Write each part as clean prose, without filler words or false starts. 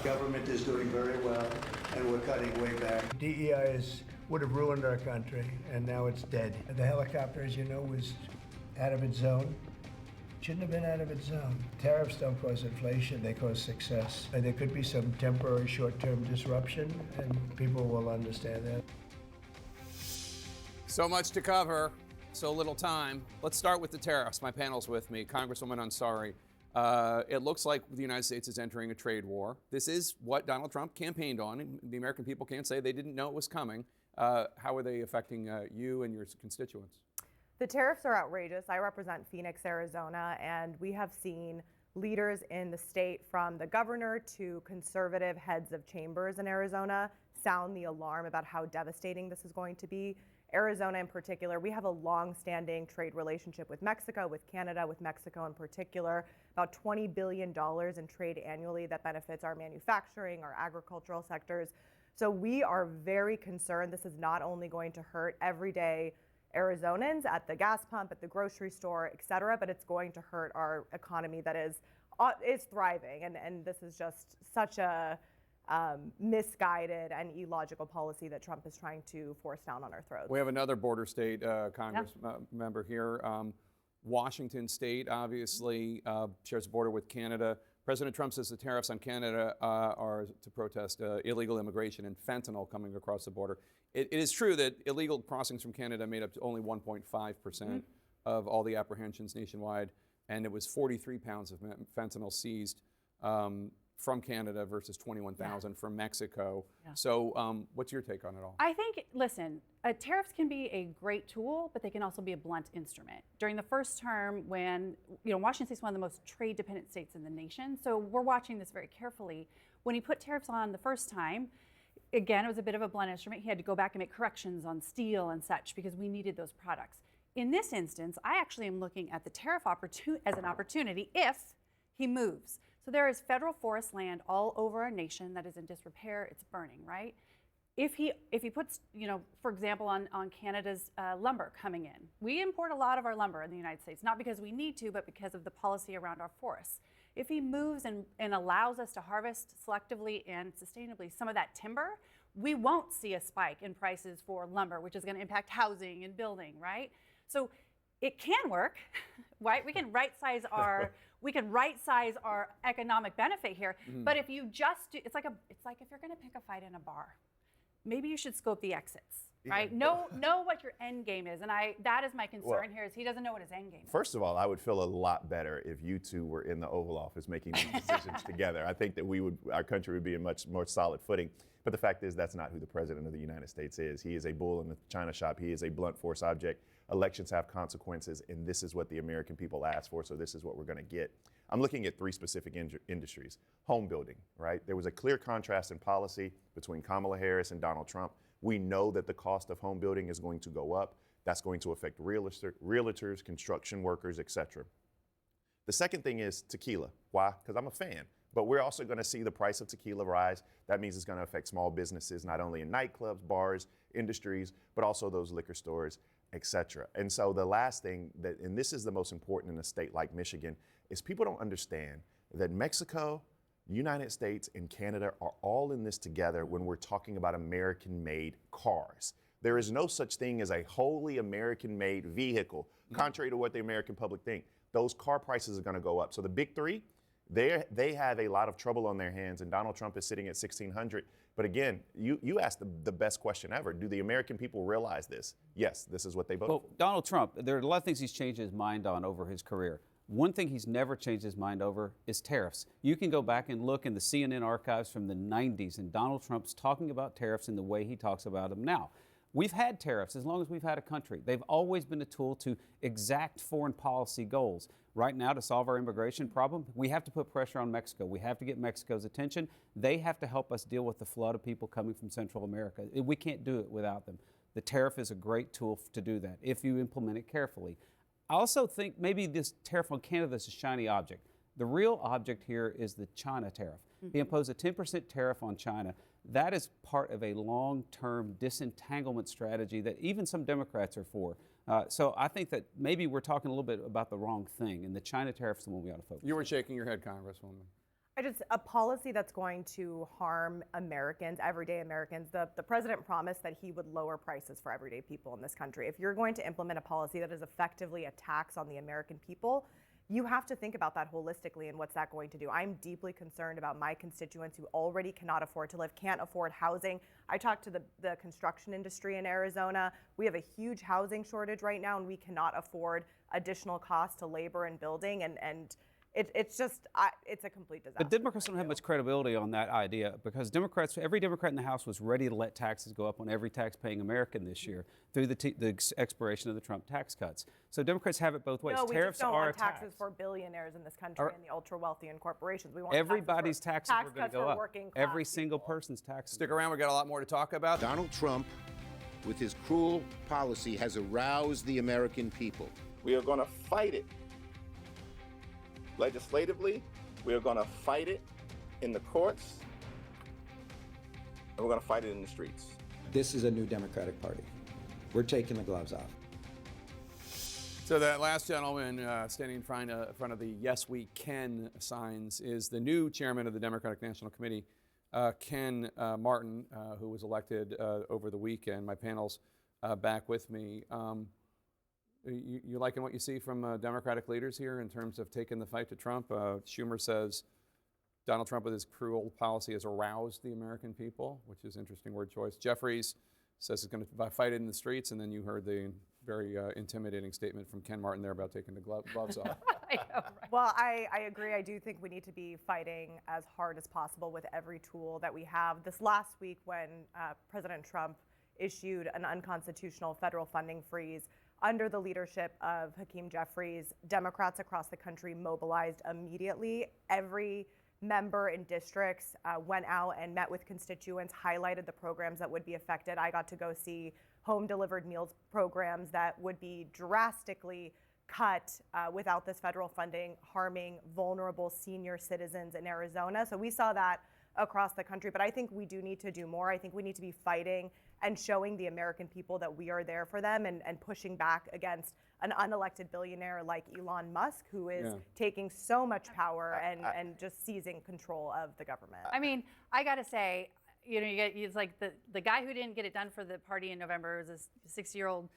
Government is doing very well, and we're cutting way back. DEI would have ruined our country, and now it's dead. The helicopter, as you know, was out of its zone. Shouldn't have been out of its zone. Tariffs don't cause inflation, they cause success. And there could be some temporary short-term disruption, and people will understand that. So much to cover, so little time. Let's start with the tariffs. My panel's with me. Congresswoman Ansari. It looks like the United States is entering a trade war. This is what Donald Trump campaigned on. And the American people can't say they didn't know it was coming. How are they affecting you and your constituents? The tariffs are outrageous. I represent Phoenix, Arizona, and we have seen leaders in the state, from the governor to conservative heads of chambers in Arizona, sound the alarm about how devastating this is going to be. Arizona in particular, we have a long-standing trade relationship with Mexico, with Canada, with Mexico in particular, about $20 billion in trade annually that benefits our manufacturing, our agricultural sectors. So we are very concerned. This is not only going to hurt everyday Arizonans at the gas pump, at the grocery store, et cetera, but it's going to hurt our economy that is thriving. And this is just such a misguided and illogical policy that Trump is trying to force down on our throats. We have another border state Congress member here. Washington State obviously shares a border with Canada. President Trump says the tariffs on Canada are to protest illegal immigration and fentanyl coming across the border. It is true that illegal crossings from Canada made up to only 1.5% of all the apprehensions nationwide, and it was 43 pounds of fentanyl seized from Canada versus 21,000 from Mexico. So what's your take on it all? I think, listen, tariffs can be a great tool, but they can also be a blunt instrument. During the first term, when, Washington State is one of the most trade-dependent states in the nation, so we're watching this very carefully. When he put tariffs on the first time, again, it was a bit of a blunt instrument. He had to go back and make corrections on steel and such because we needed those products. In this instance, I actually am looking at the tariff as an opportunity if he moves. So there is federal forest land all over our nation that is in disrepair. It's burning, right? If he puts, for example, on Canada's lumber coming in, we import a lot of our lumber in the United States, not because we need to, but because of the policy around our forests. If he moves and allows us to harvest selectively and sustainably some of that timber, we won't see a spike in prices for lumber, which is going to impact housing and building, right? So it can work, right? We can right-size our economic benefit here. But if you just do, it's like if you're going to pick a fight in a bar, maybe you should scope the exits, right? Know what your end game is, and that is my concern here. Is he doesn't know what his end game is. First of all, I would feel a lot better if you two were in the Oval Office making these decisions together. I think that our country would be in much more solid footing. But the fact is, that's not who the President of the United States is. He is a bull in the china shop. He is a blunt force object. Elections have consequences, and this is what the American people asked for, so this is what we're going to get. I'm looking at three specific industries. Home building, right? There was a clear contrast in policy between Kamala Harris and Donald Trump. We know that the cost of home building is going to go up. That's going to affect realtors, construction workers, etc. The second thing is tequila. Why? Because I'm a fan. But we're also going to see the price of tequila rise. That means it's going to affect small businesses, not only in nightclubs, bars, industries, but also those liquor stores, etc. And so the last thing, and this is the most important in a state like Michigan, is people don't understand that Mexico, United States, and Canada are all in this together when we're talking about American-made cars. There is no such thing as a wholly American-made vehicle, contrary to what the American public think. Those car prices are going to go up. So the big three, they have a lot of trouble on their hands, and Donald Trump is sitting at 1,600. But again, you asked the best question ever. Do the American people realize this? Yes, this is what they voted for. Donald Trump, there are a lot of things he's changed his mind on over his career. One thing he's never changed his mind over is tariffs. You can go back and look in the CNN archives from the 90s, and Donald Trump's talking about tariffs in the way he talks about them now. We've had tariffs as long as we've had a country. They've always been a tool to exact foreign policy goals. Right now, to solve our immigration problem, we have to put pressure on Mexico. We have to get Mexico's attention. They have to help us deal with the flood of people coming from Central America. We can't do it without them. The tariff is a great tool to do that if you implement it carefully. I also think maybe this tariff on Canada is a shiny object. The real object here is the China tariff. He imposed a 10% tariff on China. That is part of a long-term disentanglement strategy that even some Democrats are for. So I think that maybe we're talking a little bit about the wrong thing, and the China tariff is the one we ought to focus on. You were shaking your head, Congresswoman. A policy that's going to harm Americans, everyday Americans. The president promised that he would lower prices for everyday people in this country. If you're going to implement a policy that is effectively a tax on the American people, you have to think about that holistically and what's that going to do. I'm deeply concerned about my constituents who already cannot afford to live, can't afford housing. I talked to the construction industry in Arizona. We have a huge housing shortage right now, and we cannot afford additional costs to labor and building, and it's a complete disaster. But Democrats don't have much credibility on that idea because every Democrat in the House was ready to let taxes go up on every tax-paying American this year through the expiration of the Trump tax cuts. So Democrats have it both ways. No, we Tariffs just don't are want a tax. taxes for billionaires in this country and the ultra-wealthy and corporations. We want Everybody's taxes tax are going cuts to go for up. working class Every single people. person's taxes. Stick around, we got a lot more to talk about. Donald Trump, with his cruel policy, has aroused the American people. We are going to fight it legislatively. We are going to fight it in the courts. And we're going to fight it in the streets. This is a new Democratic Party. We're taking the gloves off. So that last gentleman standing in front of the "Yes, we can" signs is the new chairman of the Democratic National Committee, Ken Martin, who was elected over the weekend. My panel's back with me. You liking what you see from Democratic leaders here in terms of taking the fight to Trump? Schumer says Donald Trump with his cruel policy has aroused the American people, which is an interesting word choice. Jeffries says he's going to fight it in the streets, and then you heard the very intimidating statement from Ken Martin there about taking the gloves off. I know, right? Well, I agree. I do think we need to be fighting as hard as possible with every tool that we have. This last week when President Trump issued an unconstitutional federal funding freeze under the leadership of Hakeem Jeffries, Democrats across the country mobilized immediately. Every member in districts went out and met with constituents, highlighted the programs that would be affected. I got to go see home delivered meals programs that would be drastically cut without this federal funding, harming vulnerable senior citizens in Arizona. So we saw that across the country, but I think we do need to do more. I think we need to be fighting and showing the American people that we are there for them and pushing back against an unelected billionaire like Elon Musk, who is taking so much power and just seizing control of the government. I mean, I got to say, it's like the guy who didn't get it done for the party in November was a 60-year-old,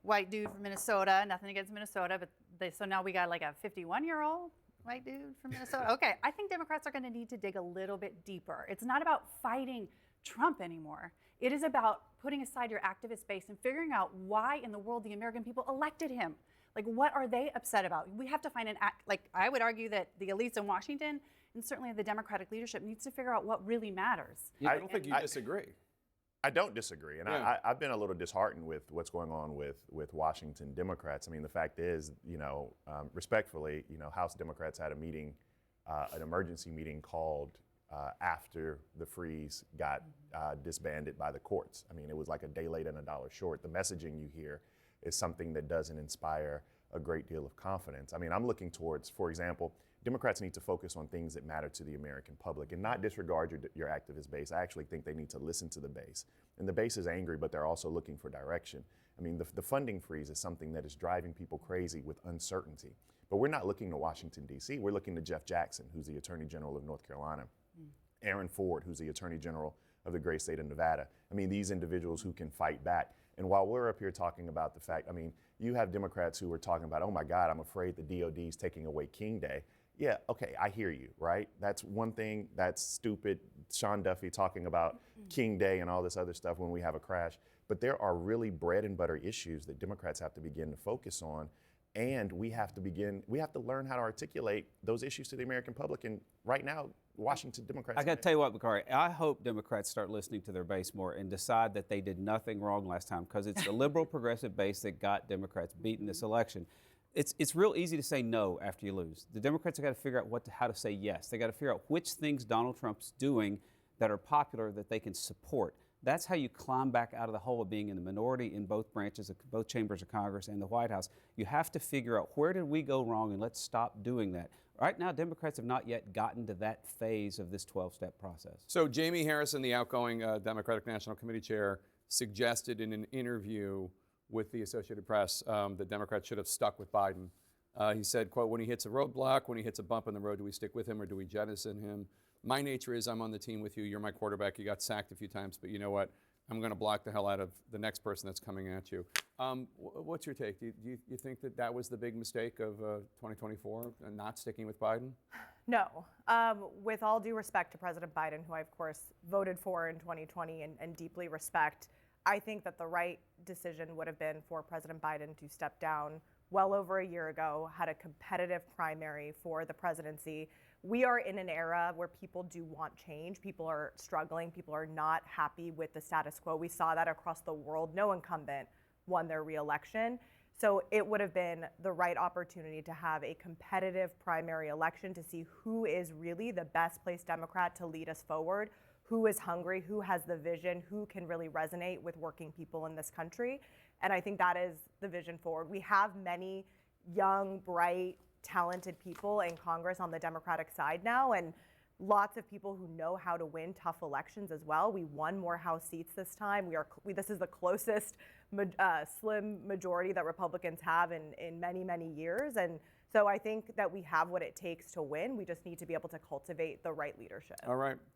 white dude from Minnesota. Nothing against Minnesota, but so now we got like a 51-year-old white dude from Minnesota. Okay, I think Democrats are going to need to dig a little bit deeper. It's not about fighting Trump anymore. It is about putting aside your activist base and figuring out why in the world the American people elected him. Like, what are they upset about? We have to find I would argue that the elites in Washington and certainly the Democratic leadership needs to figure out what really matters. I don't think you disagree. I don't disagree, and I've been a little disheartened with what's going on with Washington Democrats. I mean, the fact is, respectfully, House Democrats had a meeting, an emergency meeting called after the freeze got disbanded by the courts. I mean, it was like a day late and a dollar short. The messaging you hear is something that doesn't inspire a great deal of confidence. I mean, I'm looking towards, for example, Democrats need to focus on things that matter to the American public and not disregard your activist base. I actually think they need to listen to the base. And the base is angry, but they're also looking for direction. I mean, the funding freeze is something that is driving people crazy with uncertainty. But we're not looking to Washington, D.C. We're looking to Jeff Jackson, who's the Attorney General of North Carolina, Aaron Ford, who's the Attorney General of the great state of Nevada. I mean, these individuals who can fight back. And while we're up here talking about the fact, I mean, you have Democrats who are talking about, oh my God, I'm afraid the DOD is taking away King Day. Yeah, okay, I hear you, right? That's one thing, that's stupid. Sean Duffy talking about King Day and all this other stuff when we have a crash. But there are really bread and butter issues that Democrats have to begin to focus on. And we have to learn how to articulate those issues to the American public. And right now, Washington Democrats. I got to tell you what, Bakari, I hope Democrats start listening to their base more and decide that they did nothing wrong last time, because it's the liberal progressive base that got Democrats beaten this election. It's real easy to say no after you lose. The Democrats have got to figure out how to say yes. They got to figure out which things Donald Trump's doing that are popular that they can support. That's how you climb back out of the hole of being in the minority in both branches, of both chambers of Congress and the White House. You have to figure out, where did we go wrong, and let's stop doing that. Right now, Democrats have not yet gotten to that phase of this 12-step process. So Jamie Harrison, the outgoing Democratic National Committee chair, suggested in an interview with the Associated Press that Democrats should have stuck with Biden He said, quote, when he hits a roadblock, when he hits a bump in the road, do we stick with him or do we jettison him? My nature is I'm on the team with you. You're my quarterback. You got sacked a few times, but you know what? I'm going to block the hell out of the next person that's coming at you. What's your take? Do you think that that was the big mistake of 2024, and not sticking with Biden? No. With all due respect to President Biden, who I, of course, voted for in 2020 and deeply respect, I think that the right decision would have been for President Biden to step down well over a year ago, had a competitive primary for the presidency. We are in an era where people do want change. People are struggling. People are not happy with the status quo. We saw that across the world. No incumbent won their reelection. So it would have been the right opportunity to have a competitive primary election to see who is really the best placed Democrat to lead us forward, who is hungry, who has the vision, who can really resonate with working people in this country. And I think that is the vision forward. We have many young, bright, talented people in Congress on the Democratic side now, and lots of people who know how to win tough elections as well. We won more House seats this time. This is the closest slim majority that Republicans have in many, many years. And so I think that we have what it takes to win. We just need to be able to cultivate the right leadership. All right.